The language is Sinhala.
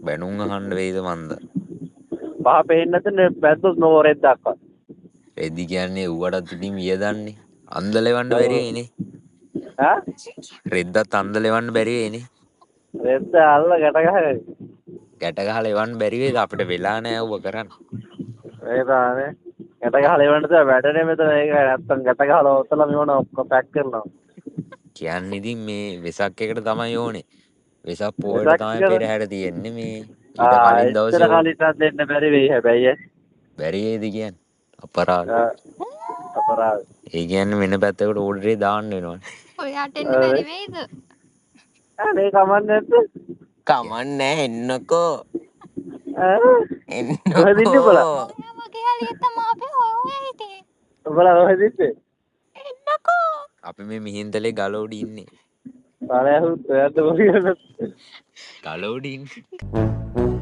බැනුම් අහන්න වෙයිද මන්ද? පහ පේන්නේ නැත්නම් බැද්දොත් නෝරෙත් දක්වා. රෙදි කියන්නේ ඌවටත් ඉතින් වියදන්නේ. අන්ද ලෙවන්න බැරි වෙයිනේ. ඈ? රෙද්දත් අන්ද ලෙවන්න බැරි වෙයිනේ. රෙද්ද අල්ල ගැට ගහගෙන. ගැට ගහලා එවන්න බැරි වෙයිද? අපිට වෙලා නෑ ඌව කරන්න. ඒ තානේ. ගැට ගහලා එවන්න තමයි වැඩනේ මෙතන. ඒක නැත්තම් ගැට ගහලා ඔතලා මෙවන ඔක්කොම පැක් කරනවා. කියන්නේ ඉතින් මේ වෙසක් එකට තමයි ඕනේ. වෙසක් පොයට වෙසක් තමයි කර පෙරහැර තියෙන්නේ මේ. ඊට කලින් එච්චර දවසේ කලින්වත් දෙන්න බැරි වෙයි හැබැයි. බැරි වේද කියන්නේ. අපරාධ. අපරාධ. ඒ කියන්නේ වෙන පැත්තකට ඕඩරේ දාන්න වෙනවනේ. ඔයාට එන්න බැරි වෙයිද? අනේ කමන්නේ නැද්ද? කමන්නේ එන්නකෝ. කොහෙද ඉන්නේ උඹලා? එන්නකෝ. ඔයා වගේ හරියට තමයි අපි හොයන්නේ හිටියේ. උඹලා කොහෙද ඉන්නේ? එන්නකෝ. අපි මේ මිහින්තලේ ගල උඩ ඉන්නේ. බලයහුත් ඔයත් මොකද? ගල උඩ ඉන්නේ.